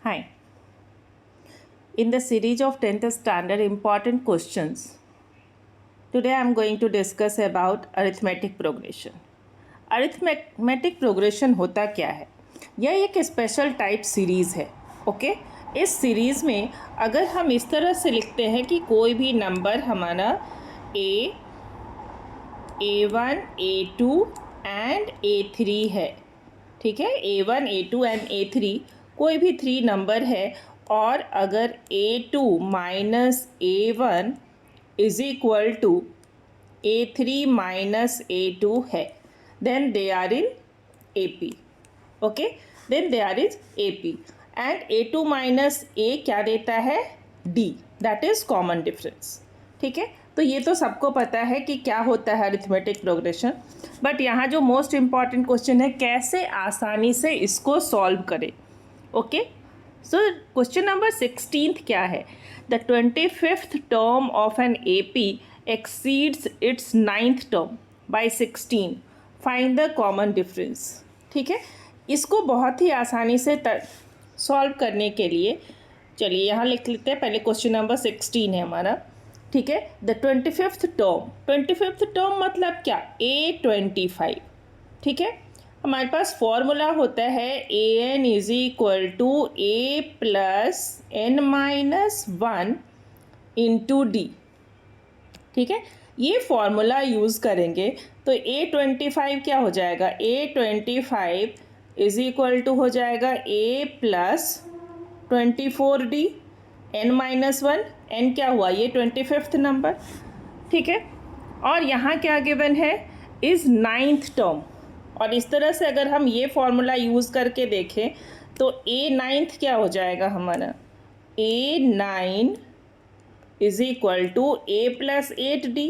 Hi. In the series of 10th standard important questions, today I am going to discuss about arithmetic progression. Arithmetic progression होता क्या है? यह एक special type series है. Okay, इस series में अगर हम इस तरह से लिखते हैं कि कोई भी नंबर हमारा A1, A2 एंड A3 है. ठीक है, A1, A2 एंड A3 कोई भी 3 नंबर है और अगर A2 minus A1 is equal to A3 minus A2 है, then they are in AP. Okay, then they are in AP and A2 minus A क्या देता है? D, that is common difference. ठीक है, तो ये तो सबको पता है कि क्या होता है अरिथमेटिक प्रोग्रेशन. बट यहाँ जो मोस्ट इम्पॉर्टेंट क्वेश्चन है, कैसे आसानी से इसको सॉल्व करें. ओके, सो क्वेश्चन नंबर 16 क्या है? The 25th term of an AP exceeds its 9th term by 16. Find the common difference. ठीक है, इसको बहुत ही आसानी से सॉल्व करने के लिए चलिए यहाँ लिख लेते हैं. पहले क्वेश्चन नंबर 16 है हमारा. ठीक है, द 25th टर्म मतलब क्या? A25. ठीक है, हमारे पास फॉर्मूला होता है AN is equal to A plus N minus 1 into D. ठीक है, ये फॉर्मूला यूज़ करेंगे तो A25 क्या हो जाएगा? A25 इज इक्वल टू हो जाएगा A plus 24D N minus 1. N क्या हुआ? ये 25th नंबर. ठीक है, और यहाँ क्या गिवन है? Is 9th term. और इस तरह से अगर हम ये फॉर्मूला यूज़ करके देखें तो A9 क्या हो जाएगा हमारा? A9 is equal to A plus 8D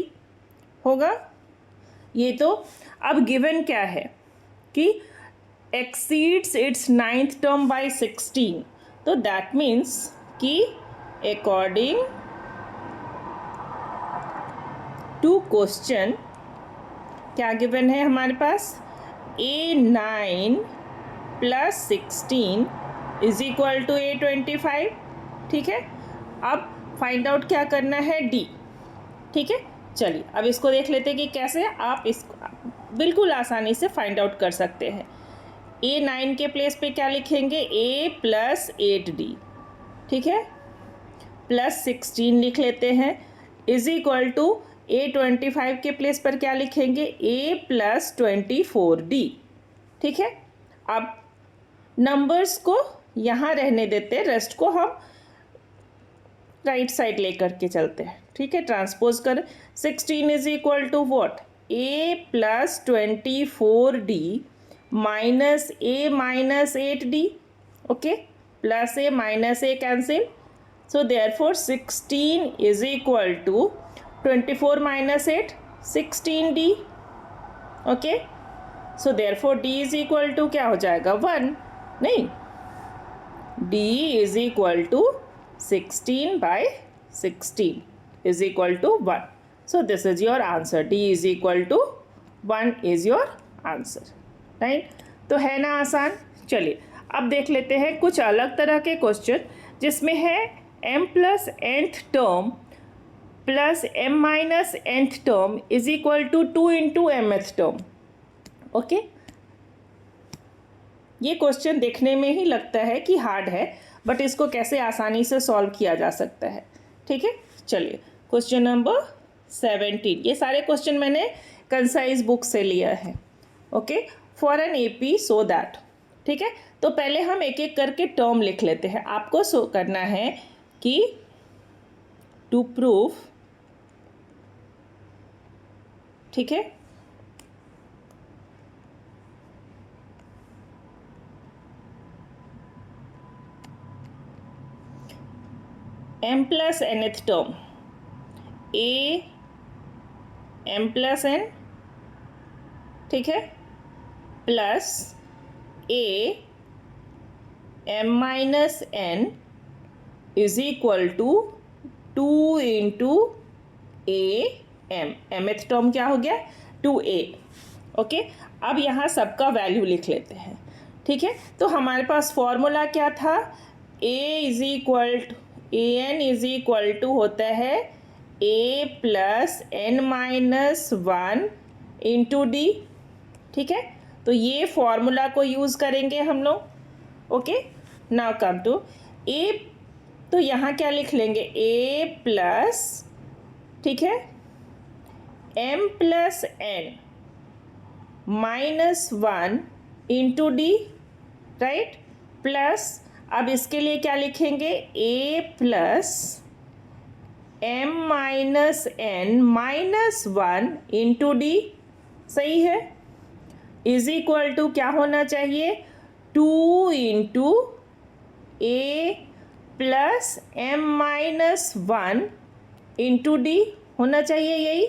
होगा. ये तो अब गिवन क्या है कि exceeds its 9th term by 16. तो दैट मीन्स कि अकॉर्डिंग टू क्वेश्चन क्या गिवन है हमारे पास? A9 प्लस 16 इज इक्वल टू A25. ठीक है, अब फाइंड आउट क्या करना है? D. ठीक है, चलिए अब इसको देख लेते हैं कि कैसे आप इसको बिल्कुल आसानी से फाइंड आउट कर सकते हैं. A9 के प्लेस पे क्या लिखेंगे? A plus 8D. ठीक है, प्लस 16 लिख लेते हैं इज इक्वल टू A25 के प्लेस पर क्या लिखेंगे? A plus 24D. ठीक है, अब नंबर्स को यहाँ रहने देते हैं, रेस्ट को हम राइट साइड लेकर के चलते हैं. ठीक है, ट्रांसपोज कर 16 is equal to what? A plus 24D minus A minus 8D. Okay, plus A minus A cancel. So therefore 16 is equal to 24 minus 8 16D. Okay, so therefore D is equal to क्या हो जाएगा? 1. नहीं, D is equal to 16 by 16 is equal to 1. So this is your answer. D is equal to 1 is your answer. Right? तो है ना आसान. चलिए अब देख लेते हैं कुछ अलग तरह के क्वेश्चन जिसमें है m plus nth term plus m minus nth term is equal to 2 into mth term. Okay, ये क्वेश्चन देखने में ही लगता है कि हार्ड है, बट इसको कैसे आसानी से सॉल्व किया जा सकता है. ठीक है, चलिए क्वेश्चन नंबर 17. ये सारे क्वेश्चन मैंने कंसाइज बुक से लिया है. Okay, for an AP so that. ठीक है, तो पहले हम एक एक करके टर्म लिख लेते हैं. आपको शो करना है कि टू प्रूव. ठीक है, m plus nth term A m plus n. ठीक है, plus A m minus n is equal to 2 into A m. mth term क्या हो गया? 2A. ओके, अब यहाँ सबका वैल्यू लिख लेते हैं. ठीक है, तो हमारे पास फॉर्मूला क्या था? an इज इक्वल टू होता है a plus n minus 1 into D. ठीक है, तो ये फॉर्मूला को यूज़ करेंगे हम लोग। Okay, now come to a, तो यहाँ क्या लिख लेंगे, a प्लस, ठीक है, m plus n minus 1 into D, right, plus अब इसके लिए क्या लिखेंगे, a plus m minus n minus 1 into D, सही है, इज इक्वल टू क्या होना चाहिए, 2 into a plus m minus 1 into D होना चाहिए, यही।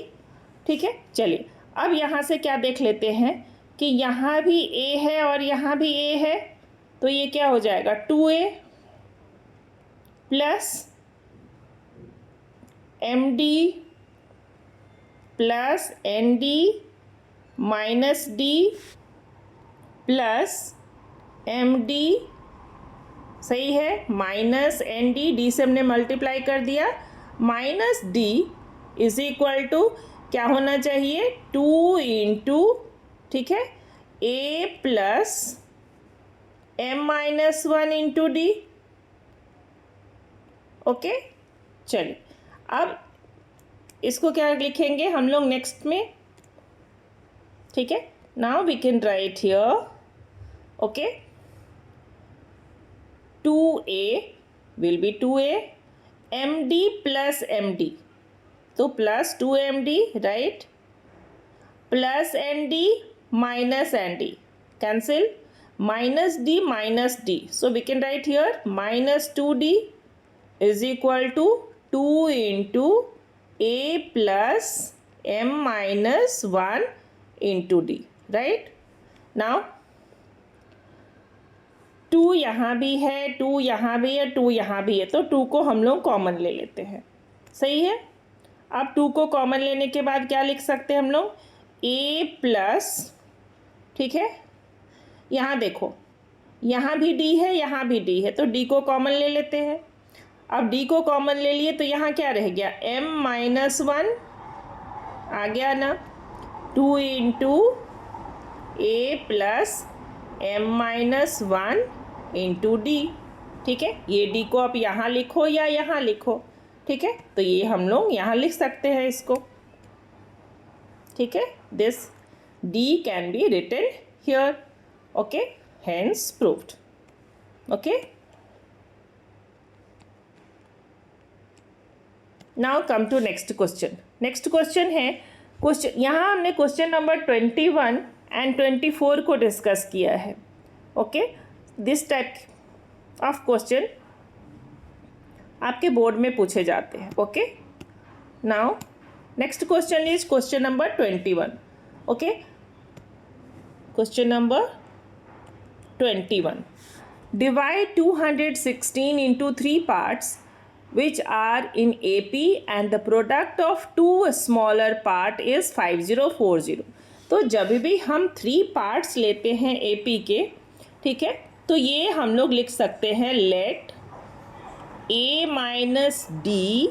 ठीक है, चलिए अब यहाँ से क्या देख लेते हैं कि यहाँ भी a है और यहाँ भी a है, तो ये क्या हो जाएगा, 2a plus md plus nd minus d plus md, सही है, माइनस nd, d से हमने मल्टीप्लाई कर दिया, minus d is equal to क्या होना चाहिए, 2 इंटू, ठीक है, a plus m minus 1 into d. Okay, चलिए अब इसको क्या लिखेंगे हम लोग नेक्स्ट में, ठीक है, now we can write here, okay, 2a will be 2a, md plus md, तो plus 2md, right, plus nd minus nd, cancel, minus d minus d, so we can write here minus 2d is equal to 2 into a plus m minus 1 into d, right। now 2 यहाँ भी है, 2 यहाँ भी है, 2 यहाँ भी है, तो 2 को हम लोग कॉमन ले लेते हैं, सही है। अब 2 को कॉमन लेने के बाद क्या लिख सकते हैं हम लोग, a प्लस, ठीक है, यहाँ देखो यहाँ भी d है, यहाँ भी d है, तो d को कॉमन ले लेते हैं। अब d को कॉमन ले लिए तो यहाँ क्या रह गया, m माइनस 1 आ गया ना, 2 into a plus m minus 1 into D. ठीक है, ये d को आप यहाँ लिखो या यहाँ लिखो, ठीक है, तो ये हम लोग यहाँ लिख सकते हैं इसको। ठीक है, this d can be written here, okay, hence proved. Okay, now come to next question. Next question है, क्वेश्चन यहाँ हमने क्वेश्चन नंबर 21 एंड 24 को डिस्कस किया है। Okay, this type of question आपके बोर्ड में पूछे जाते हैं। Okay, now next question is question number 21। Okay, question number 21, divide 216 into 3 parts which are in AP and the product of 2 smaller part is 5040। तो जब भी हम 3 पार्ट्स लेते हैं AP के, ठीक है, तो ये हम लोग लिख सकते हैं, let a minus d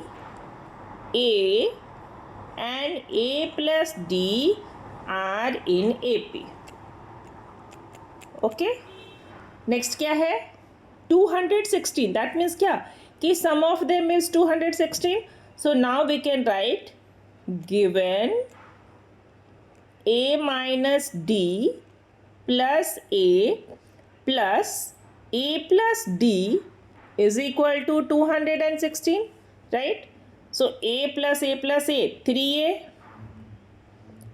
a and a plus d are in AP। Okay, next क्या है, 216, दैट मीन्स क्या कि sum of them is 216। So now we can write given a minus d plus a plus d is equal to 216, right। so a plus a 3a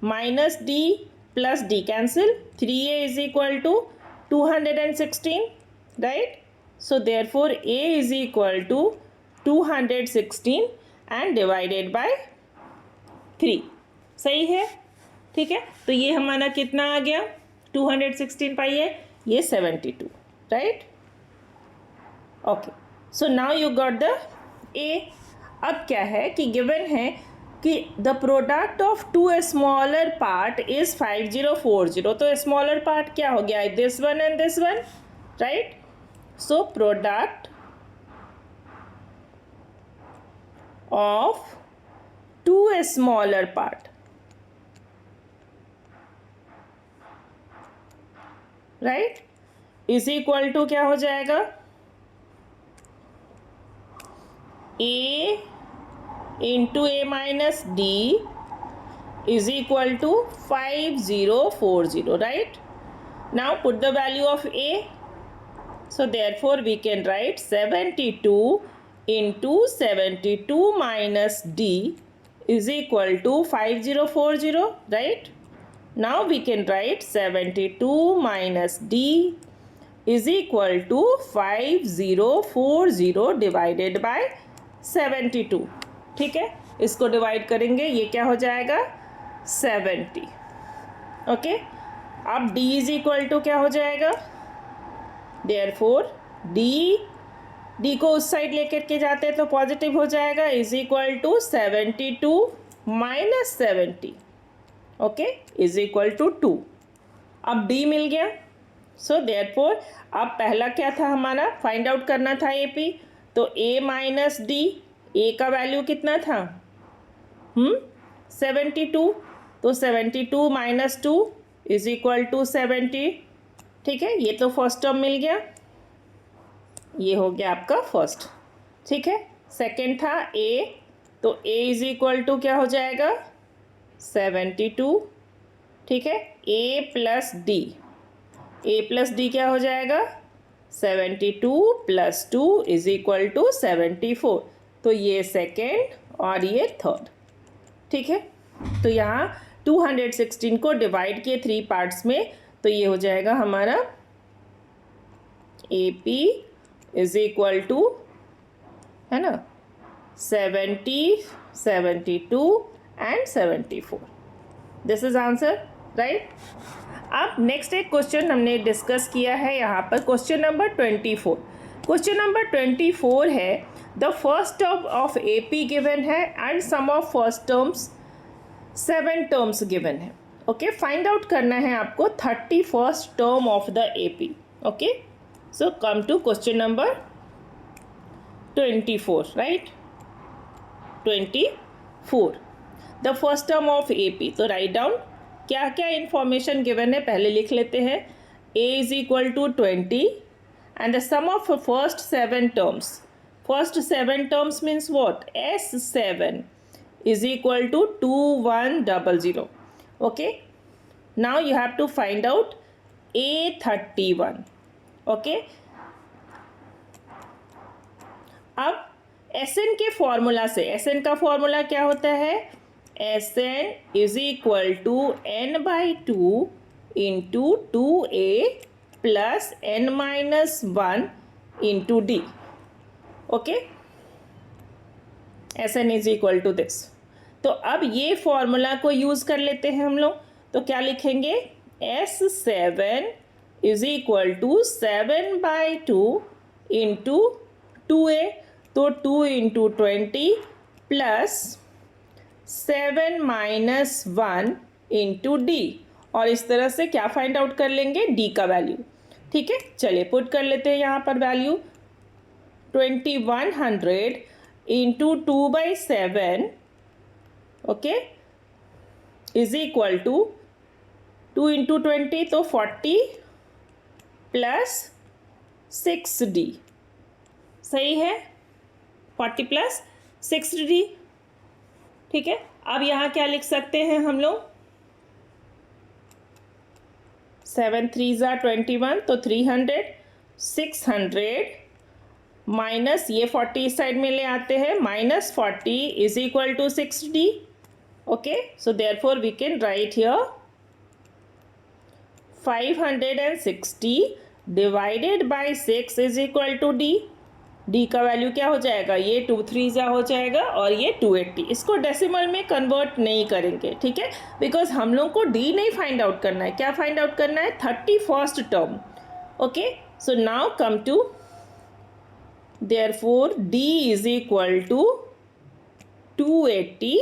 minus d plus d cancel, 3a is equal to 216, right। so therefore a is equal to 216 and divided by 3, सही है। ठीक है, तो ये हमारा कितना आ गया, 216 पाई है, ये 72, right. Okay, so now you got the a। अब क्या है कि गिवन है कि the product of 2 smaller part is 5040। तो स्मॉलर पार्ट क्या हो गया, this one and this one, right. So product of to a smaller part, right, is equal to क्या हो जाएगा, a into a minus d is equal to 5040, right? Now put the value of a. So therefore we can write 72 into 72 minus d is equal to 5040, right? Now we can write 72 minus d is equal to 5040 divided by 72. ठीक है, इसको divide करेंगे, ये क्या हो जाएगा 70. Okay, अब d is equal to क्या हो जाएगा, देयरफॉर d को उस साइड लेकर के जाते हैं तो पॉजिटिव हो जाएगा, is equal to 72 minus 70. Okay, is equal to 2. अब d मिल गया. सो देयरफॉर अब पहला क्या था हमारा, फाइंड आउट करना था AP, तो a माइनस d, a का वैल्यू कितना था 72, तो 72 माइनस 2 इज इक्वल टू 70. ठीक है, ये तो फर्स्ट टर्म मिल गया, ये हो गया आपका फर्स्ट. ठीक है, सेकंड था a, तो a इज इक्वल टू क्या हो जाएगा 72. ठीक है, a प्लस d क्या हो जाएगा 72 प्लस 2 इज इक्वल टू 74. तो ये सेकेंड और ये थर्ड. ठीक है, तो यहाँ 216 को डिवाइड किए 3 पार्ट्स में, तो ये हो जाएगा हमारा AP इज इक्वल टू, है ना, 70, 72 and 74. This is answer, right. अब नेक्स्ट एक क्वेश्चन हमने डिस्कस किया है यहाँ पर, क्वेश्चन नंबर 24. क्वेश्चन नंबर 24 है, the first term of AP given है and sum of first terms 7 terms given है. ओके, फाइंड आउट करना है आपको 31st term of the AP. Okay, so come to question number 24, right. 24 the first term of AP. तो write down क्या क्या information given है पहले लिख लेते हैं. a is equal to 20 and the sum of first 7 terms. First 7 terms means what, S7 is equal to 2100. okay, now you have to find out A31. okay, अब Sn के formula से, Sn का formula क्या होता है, Sn is equal to n by 2 into 2a plus n minus 1 into d. okay, Sn is equal to this. तो अब ये फॉर्मूला को यूज़ कर लेते हैं हम लोग. तो क्या लिखेंगे, S7 is equal to 7 by 2 into 2a, तो 2 into 20 plus 7 minus 1 into d. और इस तरह से क्या फाइंड आउट कर लेंगे, d का वैल्यू. ठीक है, चलिए पुट कर लेते हैं यहाँ पर value. 2100 into 2 by 7, okay, is equal to 2 into 20, तो 40 प्लस 6d. सही है, 40 प्लस 6d. ठीक है, अब यहाँ क्या लिख सकते हैं हम लोग, 7 3 ज़ा 21, तो 300, 600 माइनस ये 40 इस साइड में ले आते हैं, minus 40 is equal to 6d. Okay, so therefore we can write here 560 divided by 6 is equal to d. d का वैल्यू क्या हो जाएगा, ये 2 3 ज़ा हो जाएगा और ये 280. इसको डेसिमल में कन्वर्ट नहीं करेंगे, ठीक है, बिकॉज हम लोग को d नहीं फाइंड आउट करना है. क्या फाइंड आउट करना है, 31st term. Okay, so now come to, therefore d is equal to 280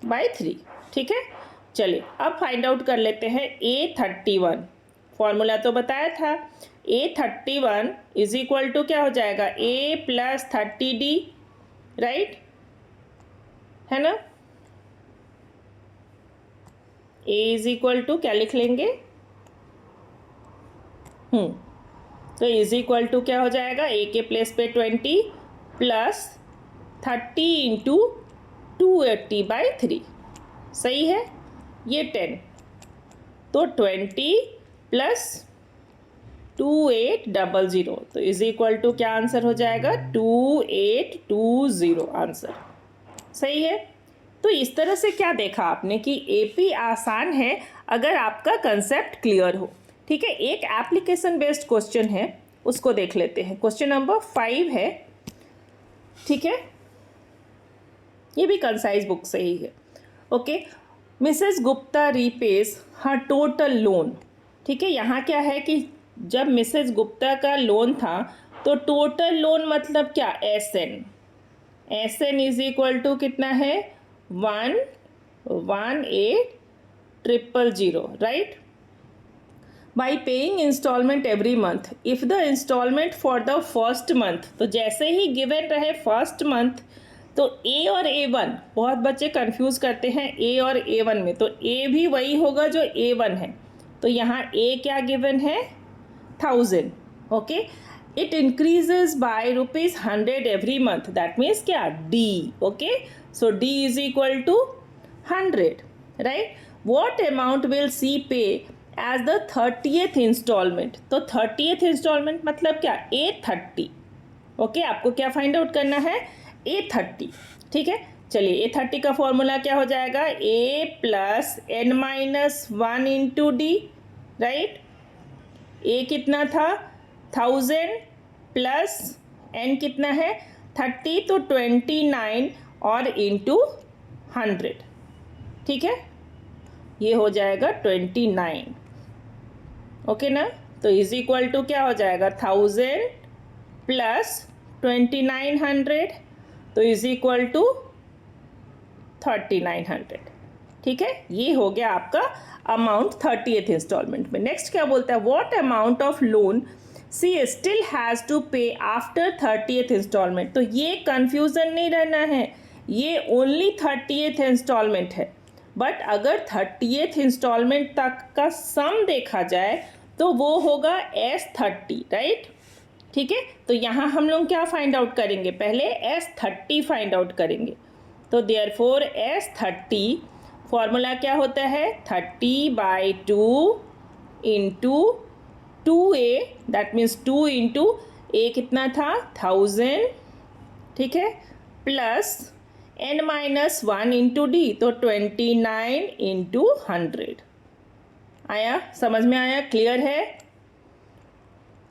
by 3. ठीक है, चलिए अब फाइंड आउट कर लेते हैं A31. फॉर्मूला तो बताया था, A31 इज इक्वल टू क्या हो जाएगा, A प्लस 30d, राइट. है ना। a इज इक्वल टू क्या लिख लेंगे, तो इज इक्वल टू क्या हो जाएगा, a के प्लेस पे 20 प्लस 30 इंटू 280/3, सही है। ये 10, तो 20 प्लस 2800, तो इज इक्वल टू क्या आंसर हो जाएगा, 2820 आंसर, सही है। तो इस तरह से क्या देखा आपने कि एपी आसान है अगर आपका कंसेप्ट क्लियर हो। ठीक है, एक एप्लीकेशन बेस्ड क्वेश्चन है, उसको देख लेते हैं। क्वेश्चन नंबर 5 है, ठीक है, ये भी कंसाइज बुक से ही है। ओके, मिसेस गुप्ता रीपेज हर टोटल लोन। ठीक है, यहाँ क्या है कि जब मिसेस गुप्ता का लोन था तो टोटल लोन मतलब क्या, S n is equal to कितना है, 1,18,000, right. By paying installment every month if the installment for the first month, तो जैसे ही गिवन रहे फर्स्ट मंथ, तो ए और A1, बहुत बच्चे कंफ्यूज करते हैं A और A1 में, तो A भी वही होगा जो A1 है। तो यहाँ A क्या गिवन है, 1000, okay. It increases by ₹100 every month, that means क्या, D, okay. So D is equal to 100, right. What amount will she pay as the 30th installment, तो 30th इंस्टॉलमेंट मतलब क्या, A30, ओके। आपको क्या find out करना है, A30, ठीक है। चलिए A30 का फॉर्मूला क्या हो जाएगा, A plus n-1 into D, right. A कितना था 1000 प्लस n कितना है 30, तो 29 और इंटू 100, ठीक है, ये हो जाएगा 29, ओके ना। तो इज इक्वल टू क्या हो जाएगा, 1000 प्लस 2900, तो इज इक्वल टू 3900, ठीक है। ये हो गया आपका अमाउंट 30th इंस्टॉलमेंट में। नेक्स्ट क्या बोलता है, what amount of loan she still has to pay after 30th installment. तो ये कंफ्यूजन नहीं रहना है, ये ओनली 30th इंस्टॉलमेंट है, बट अगर 30th इंस्टॉलमेंट तक का सम देखा जाए तो वो होगा S30, राइट, ठीक है। तो यहाँ हम लोग क्या फाइंड आउट करेंगे, पहले S30 फाइंड आउट करेंगे। तो देयरफॉर S30 फॉर्मूला क्या होता है, 30/2 into 2A, that means 2 into A कितना था 1000, ठीक है, प्लस n-1 इंटू D, तो 29 इंटू 100। आया, समझ में आया, क्लियर है।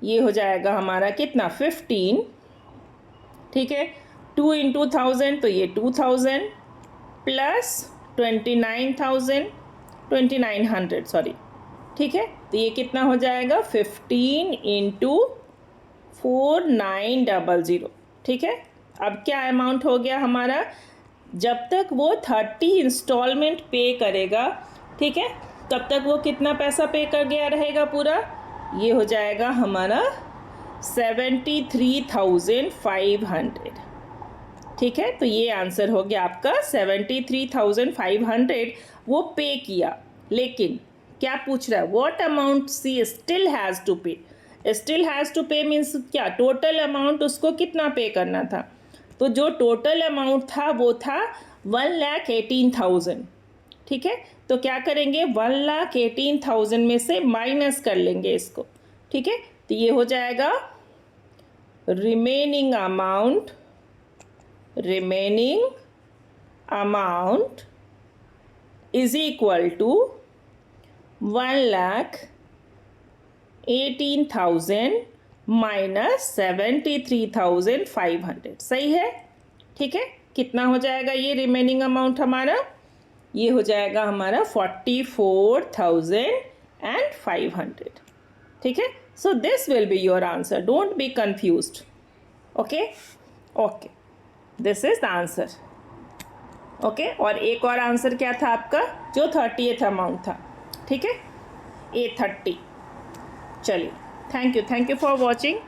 ये हो जाएगा हमारा कितना 15, ठीक है। 2 इंटू 1000, तो ये 2000 प्लस 29,000 सॉरी, ठीक है। तो ये कितना हो जाएगा 15 इंटू 4900, ठीक है। अब क्या अमाउंट हो गया हमारा, जब तक वो 30 इंस्टॉलमेंट पे करेगा, ठीक है, तब तक वो कितना पैसा पे कर गया रहेगा पूरा, ये हो जाएगा हमारा 73,500, ठीक है। तो ये आंसर हो गया आपका 73,500 वो पे किया। लेकिन क्या पूछ रहा है, what amount she still has to pay. Still has to pay means क्या, टोटल अमाउंट उसको कितना पे करना था। तो जो टोटल अमाउंट था वो था 1,18,000, ठीक है। तो क्या करेंगे, 1,18,000 में से माइनस कर लेंगे इसको, ठीक है। तो ये हो जाएगा remaining amount is equal to 1,18,000 minus 73,500, सही है, ठीक है। कितना हो जाएगा ये रिमेनिंग अमाउंट हमारा, ये हो जाएगा हमारा 44,500, ठीक है। So this will be your answer, don't be confused, okay okay, this is the answer, okay. और एक और आंसर क्या था आपका, जो 30th अमाउंट था, ठीक है, A30। चलिए, थैंक यू फॉर वॉचिंग।